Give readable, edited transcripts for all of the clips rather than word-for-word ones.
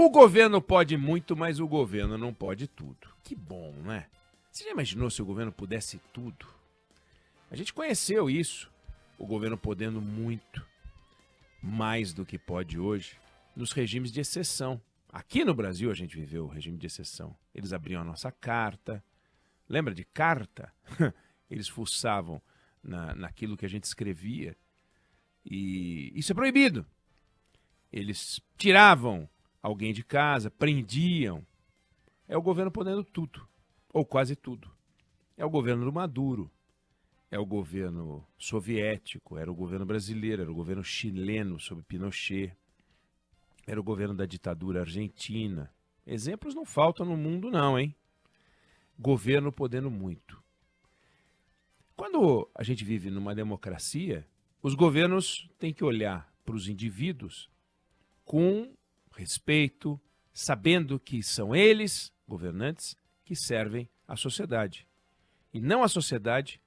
O governo pode muito, mas o governo não pode tudo. Que bom, né? Você já imaginou se o governo pudesse tudo? A gente conheceu isso, o governo podendo muito, mais do que pode hoje, nos regimes de exceção. Aqui no Brasil a gente viveu o regime de exceção. Eles abriam a nossa carta. Lembra de carta? Eles fuçavam naquilo que a gente escrevia. E isso é proibido. Eles tiravam alguém de casa, prendiam. É o governo podendo tudo, ou quase tudo. É o governo do Maduro, é o governo soviético, era o governo brasileiro, era o governo chileno sob Pinochet, era o governo da ditadura argentina. Exemplos não faltam no mundo não, hein? Governo podendo muito. Quando a gente vive numa democracia, os governos têm que olhar para os indivíduos com respeito, sabendo que são eles, governantes, que servem à sociedade. E não a sociedade,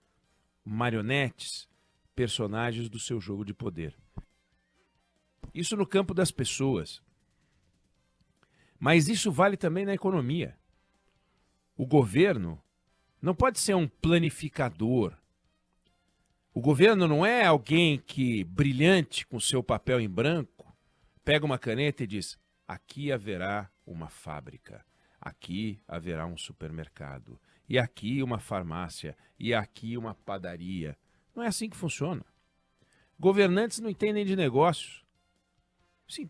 marionetes, personagens do seu jogo de poder. Isso no campo das pessoas. Mas isso vale também na economia. O governo não pode ser um planificador. O governo não é alguém que, brilhante com seu papel em branco, pega uma caneta e diz: aqui haverá uma fábrica, aqui haverá um supermercado, e aqui uma farmácia, e aqui uma padaria. Não é assim que funciona. Governantes não entendem de negócios. Se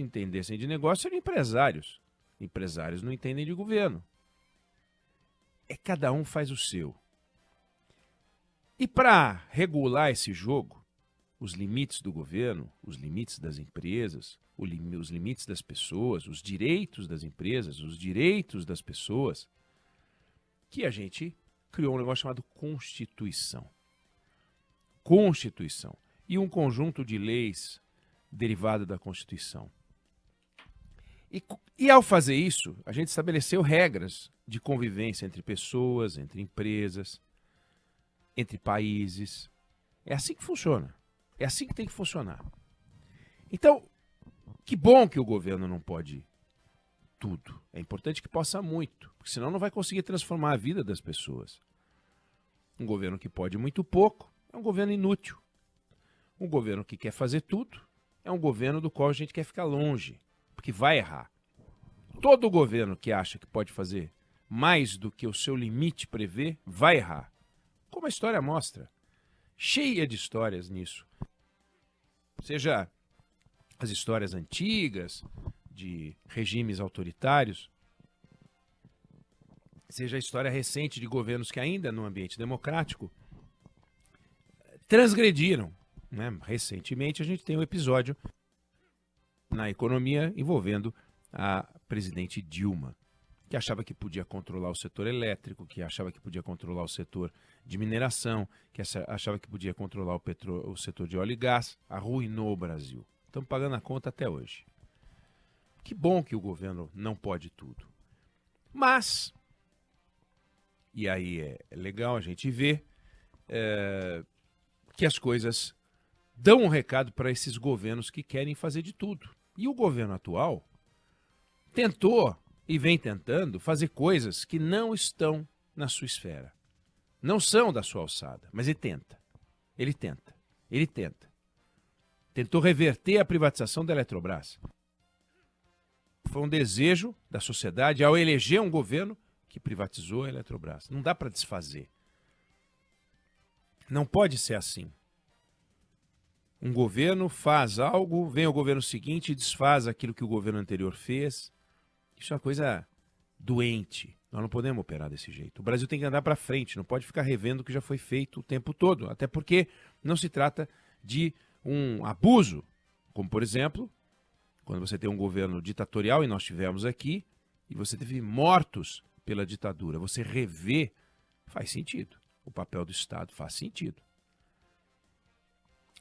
entendessem de negócios, seriam empresários. Empresários não entendem de governo. Cada um faz o seu. E para regular esse jogo, os limites do governo, os limites das empresas, os limites das pessoas, os direitos das empresas, os direitos das pessoas, que a gente criou um negócio chamado Constituição. Constituição. E um conjunto de leis derivado da Constituição. E ao fazer isso, a gente estabeleceu regras de convivência entre pessoas, entre empresas, entre países. É assim que funciona. É assim que tem que funcionar. Então, que bom que o governo não pode tudo. É importante que possa muito, porque senão não vai conseguir transformar a vida das pessoas. Um governo que pode muito pouco é um governo inútil. Um governo que quer fazer tudo é um governo do qual a gente quer ficar longe, porque vai errar. Todo governo que acha que pode fazer mais do que o seu limite prevê, vai errar. Como a história mostra. Cheia de histórias nisso. Seja as histórias antigas, de regimes autoritários, seja a história recente de governos que ainda no ambiente democrático transgrediram. Né? Recentemente a gente tem um episódio na economia envolvendo a presidente Dilma, que achava que podia controlar o setor elétrico, que achava que podia controlar o setor de mineração, que achava que podia controlar o setor de óleo e gás, arruinou o Brasil. Estamos pagando a conta até hoje. Que bom que o governo não pode tudo. Mas, e aí é legal a gente ver que as coisas dão um recado para esses governos que querem fazer de tudo. E o governo atual tentou e vem tentando fazer coisas que não estão na sua esfera. Não são da sua alçada, mas ele tenta. Ele tenta. Ele tenta. Tentou reverter a privatização da Eletrobras. Foi um desejo da sociedade ao eleger um governo que privatizou a Eletrobras. Não dá para desfazer. Não pode ser assim. Um governo faz algo, vem o governo seguinte e desfaz aquilo que o governo anterior fez. Isso é uma coisa doente. Nós não podemos operar desse jeito. O Brasil tem que andar para frente, não pode ficar revendo o que já foi feito o tempo todo. Até porque não se trata de um abuso, como por exemplo, quando você tem um governo ditatorial, e nós tivemos aqui, e você teve mortos pela ditadura. Você rever faz sentido. O papel do Estado faz sentido.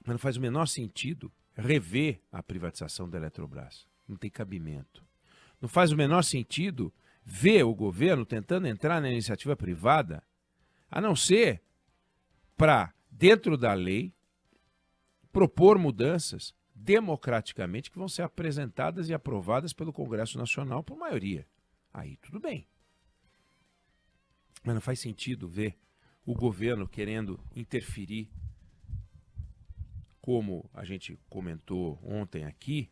Mas não faz o menor sentido rever a privatização da Eletrobras. Não tem cabimento. Não faz o menor sentido ver o governo tentando entrar na iniciativa privada, a não ser para, dentro da lei, propor mudanças democraticamente, que vão ser apresentadas e aprovadas pelo Congresso Nacional por maioria. Aí tudo bem. Mas não faz sentido ver o governo querendo interferir, como a gente comentou ontem aqui,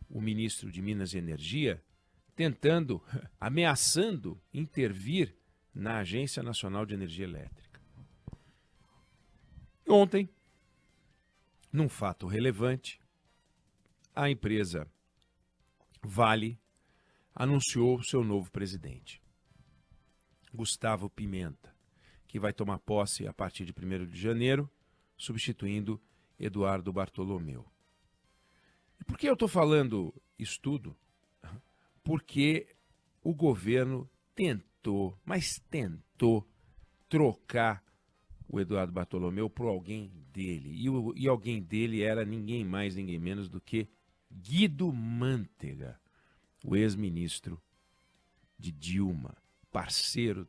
o ministro de Minas e Energia tentando, ameaçando intervir na Agência Nacional de Energia Elétrica. Ontem, num fato relevante, a empresa Vale anunciou seu novo presidente, Gustavo Pimenta, que vai tomar posse a partir de 1º de janeiro, substituindo Eduardo Bartolomeu. E por que eu estou falando isso tudo? Porque o governo tentou, mas tentou trocar o Eduardo Bartolomeu por alguém dele. E alguém dele era ninguém mais, ninguém menos do que Guido Mantega, o ex-ministro de Dilma, parceiro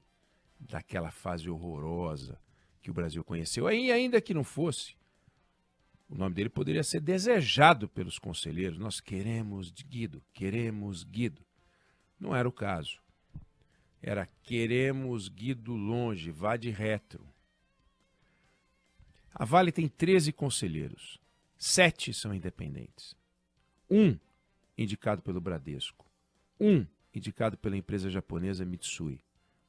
daquela fase horrorosa que o Brasil conheceu. Aí, ainda que não fosse, o nome dele poderia ser desejado pelos conselheiros. Nós queremos Guido, queremos Guido. Não era o caso. Era queremos Guido longe, vá de retro. A Vale tem 13 conselheiros. 7 são independentes. 1 indicado pelo Bradesco. 1 indicado pela empresa japonesa Mitsui.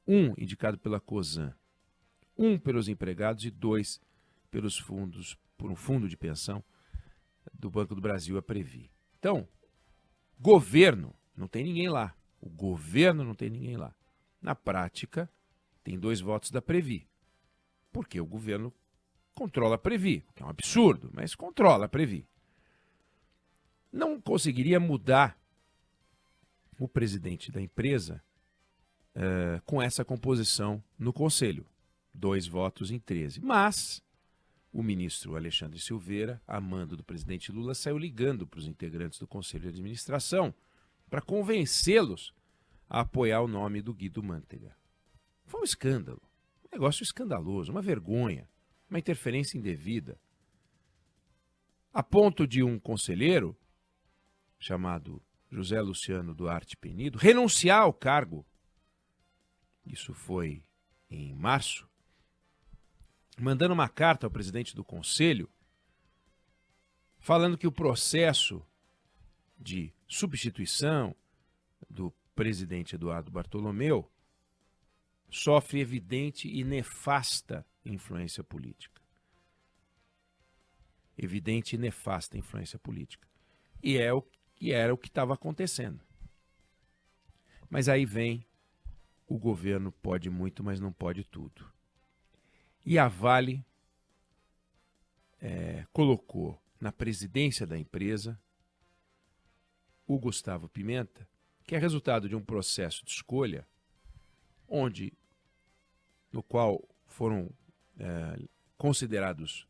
1 indicado pela Cosan. 1 pelos empregados e 2 pelos fundos, por um fundo de pensão do Banco do Brasil, a Previ. Então, governo, não tem ninguém lá. O governo não tem ninguém lá. Na prática, tem 2 votos da Previ. Porque o governo controla a Previ, que é um absurdo, mas controla a Previ. Não conseguiria mudar o presidente da empresa com essa composição no Conselho. 2 votos em 13. Mas o ministro Alexandre Silveira, a mando do presidente Lula, saiu ligando para os integrantes do Conselho de Administração para convencê-los a apoiar o nome do Guido Mantega. Foi um escândalo, um negócio escandaloso, uma vergonha, uma interferência indevida, a ponto de um conselheiro chamado José Luciano Duarte Penido renunciar ao cargo. Isso foi em março, mandando uma carta ao presidente do Conselho, falando que o processo de substituição do presidente Eduardo Bartolomeu sofre evidente e nefasta influência política. Evidente e nefasta influência política. E era o que estava acontecendo. Mas aí vem o governo pode muito, mas não pode tudo. E a Vale colocou na presidência da empresa o Gustavo Pimenta, que é resultado de um processo de escolha no qual foram considerados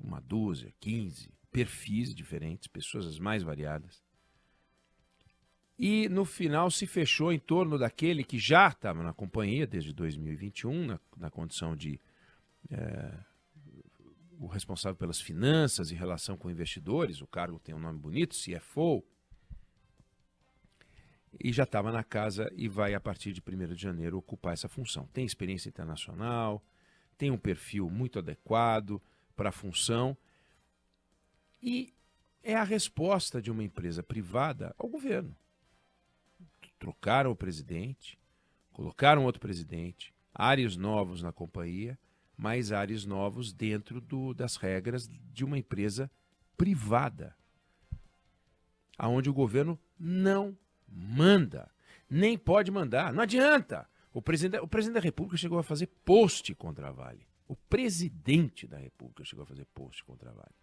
uma dúzia, 15 perfis diferentes, pessoas as mais variadas. E no final se fechou em torno daquele que já estava na companhia desde 2021, na condição de o responsável pelas finanças e relação com investidores, o cargo tem um nome bonito, CFO, e já estava na casa e vai, a partir de 1º de janeiro, ocupar essa função. Tem experiência internacional, tem um perfil muito adequado para a função e é a resposta de uma empresa privada ao governo. Trocaram o presidente, colocaram outro presidente, áreas novos na companhia, mas áreas novos dentro das regras de uma empresa privada, aonde o governo não manda, nem pode mandar, não adianta. O presidente da República chegou a fazer post contra a Vale. O presidente da República chegou a fazer post contra a Vale.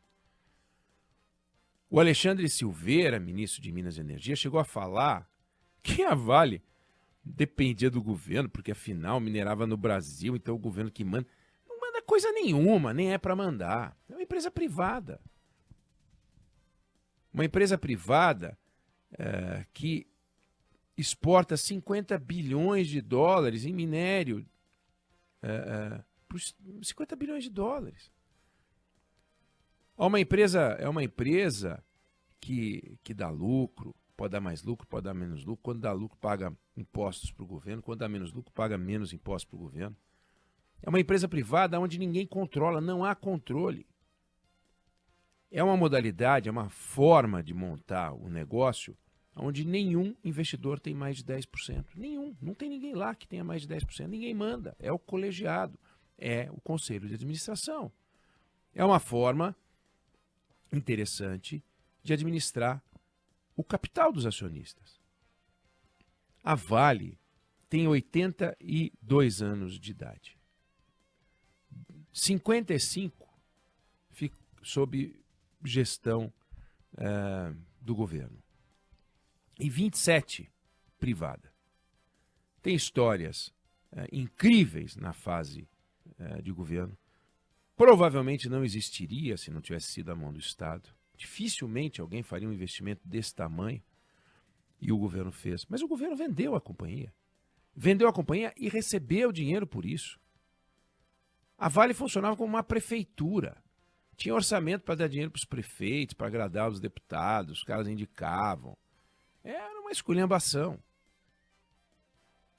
O Alexandre Silveira, ministro de Minas e Energia, chegou a falar que a Vale dependia do governo, porque afinal minerava no Brasil, então o governo que manda. Não manda coisa nenhuma, nem é para mandar. É uma empresa privada. Uma empresa privada que exporta 50 bilhões de dólares em minério. 50 bilhões de dólares. É uma empresa que dá lucro, pode dar mais lucro, pode dar menos lucro. Quando dá lucro, paga impostos para o governo. Quando dá menos lucro, paga menos impostos para o governo. É uma empresa privada onde ninguém controla, não há controle. É uma modalidade, é uma forma de montar o negócio onde nenhum investidor tem mais de 10%. Nenhum. Não tem ninguém lá que tenha mais de 10%. Ninguém manda. É o colegiado. É o conselho de administração. É uma forma interessante de administrar o capital dos acionistas. A Vale tem 82 anos de idade. 55 fica sob gestão do governo. E 27 privada. Tem histórias incríveis na fase de governo. Provavelmente não existiria se não tivesse sido a mão do Estado. Dificilmente alguém faria um investimento desse tamanho. E o governo fez. Mas o governo vendeu a companhia. Vendeu a companhia e recebeu dinheiro por isso. A Vale funcionava como uma prefeitura. Tinha orçamento para dar dinheiro para os prefeitos, para agradar os deputados, os caras indicavam. Era uma esculhambação.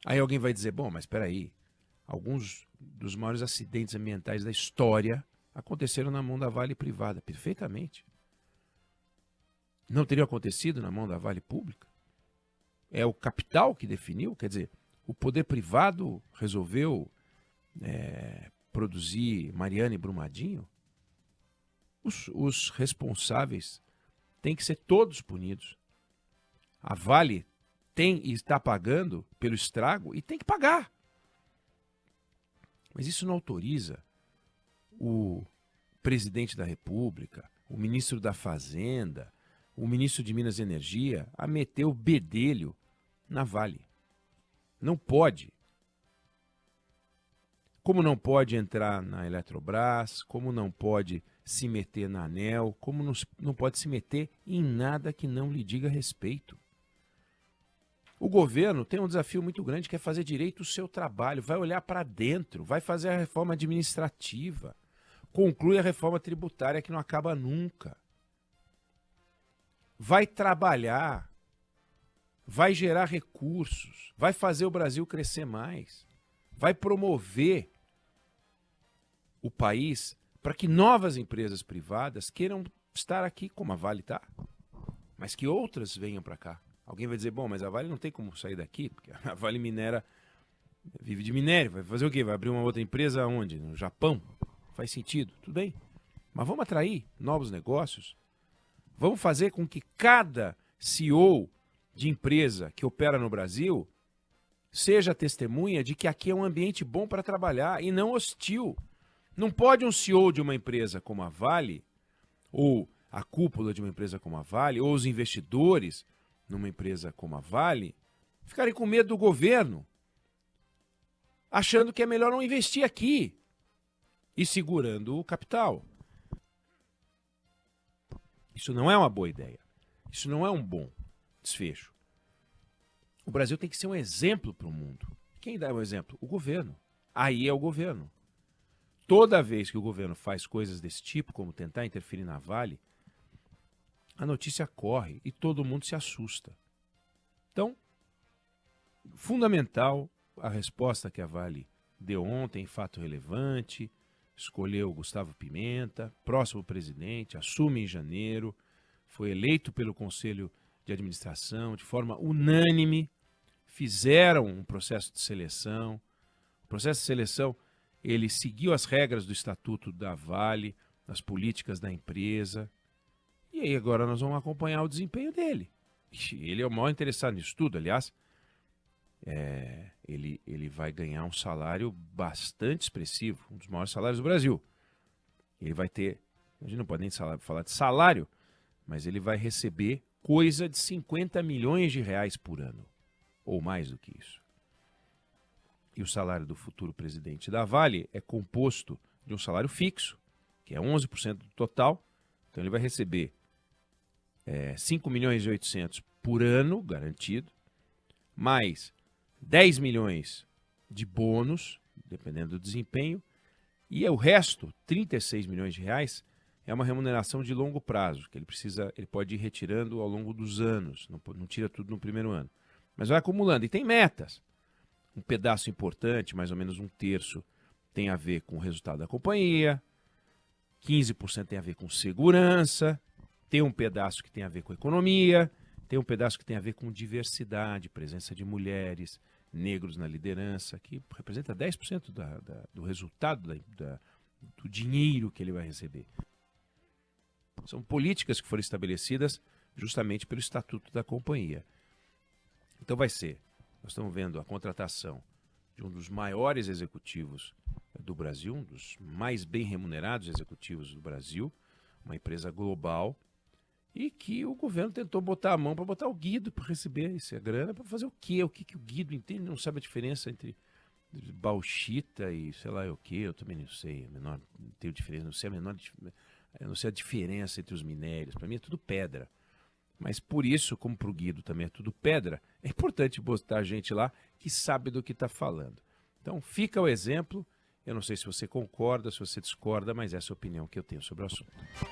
Aí alguém vai dizer, bom, mas espera aí, alguns dos maiores acidentes ambientais da história aconteceram na mão da Vale privada. Perfeitamente. Não teria acontecido na mão da Vale pública? É o capital que definiu? Quer dizer, o poder privado resolveu produzir Mariana e Brumadinho? Os responsáveis têm que ser todos punidos. A Vale tem e está pagando pelo estrago e tem que pagar. Mas isso não autoriza o presidente da República, o ministro da Fazenda, o ministro de Minas e Energia a meter o bedelho na Vale. Não pode. Como não pode entrar na Eletrobras, como não pode se meter na ANEEL, como não pode se meter em nada que não lhe diga respeito. O governo tem um desafio muito grande, que é fazer direito o seu trabalho, vai olhar para dentro, vai fazer a reforma administrativa, conclui a reforma tributária que não acaba nunca. Vai trabalhar, vai gerar recursos, vai fazer o Brasil crescer mais, vai promover o país para que novas empresas privadas queiram estar aqui, como a Vale está, mas que outras venham para cá. Alguém vai dizer, bom, mas a Vale não tem como sair daqui, porque a Vale minera, vive de minério, vai fazer o quê? Vai abrir uma outra empresa onde? No Japão? Faz sentido, tudo bem. Mas vamos atrair novos negócios, vamos fazer com que cada CEO de empresa que opera no Brasil seja testemunha de que aqui é um ambiente bom para trabalhar e não hostil. Não pode um CEO de uma empresa como a Vale, ou a cúpula de uma empresa como a Vale, ou os investidores numa empresa como a Vale, ficarem com medo do governo, achando que é melhor não investir aqui e segurando o capital. Isso não é uma boa ideia. Isso não é um bom desfecho. O Brasil tem que ser um exemplo para o mundo. Quem dá o exemplo? O governo. Aí é o governo. Toda vez que o governo faz coisas desse tipo, como tentar interferir na Vale, a notícia corre e todo mundo se assusta. Então, fundamental a resposta que a Vale deu ontem, fato relevante, escolheu Gustavo Pimenta, próximo presidente, assume em janeiro, foi eleito pelo Conselho de Administração de forma unânime, fizeram um processo de seleção. O processo de seleção, ele seguiu as regras do Estatuto da Vale, das políticas da empresa. E aí agora nós vamos acompanhar o desempenho dele. Ele é o maior interessado nisso tudo, aliás. Ele vai ganhar um salário bastante expressivo, um dos maiores salários do Brasil. Ele vai ter, a gente não pode nem falar de salário, mas ele vai receber coisa de 50 milhões de reais por ano, ou mais do que isso. E o salário do futuro presidente da Vale é composto de um salário fixo, que é 11% do total. Então ele vai receber 5 milhões e 800 por ano, garantido, mais 10 milhões de bônus, dependendo do desempenho, e o resto, 36 milhões de reais, é uma remuneração de longo prazo, que ele pode ir retirando ao longo dos anos, não tira tudo no primeiro ano, mas vai acumulando. E tem metas. Um pedaço importante, mais ou menos um terço, tem a ver com o resultado da companhia, 15% tem a ver com segurança, tem um pedaço que tem a ver com economia, tem um pedaço que tem a ver com diversidade, presença de mulheres, negros na liderança, que representa 10% do resultado do dinheiro que ele vai receber. São políticas que foram estabelecidas justamente pelo Estatuto da Companhia. Então nós estamos vendo a contratação de um dos maiores executivos do Brasil, um dos mais bem remunerados executivos do Brasil, uma empresa global, e que o governo tentou botar a mão para botar o Guido para receber essa grana, para fazer o quê? O que o Guido entende? Não sabe a diferença entre bauxita e sei lá o quê, eu também não sei, não tenho diferença, eu não sei a diferença entre os minérios, para mim é tudo pedra. Mas por isso, como para o Guido também é tudo pedra, é importante botar gente lá que sabe do que está falando. Então fica o exemplo, eu não sei se você concorda, se você discorda, mas essa é a opinião que eu tenho sobre o assunto.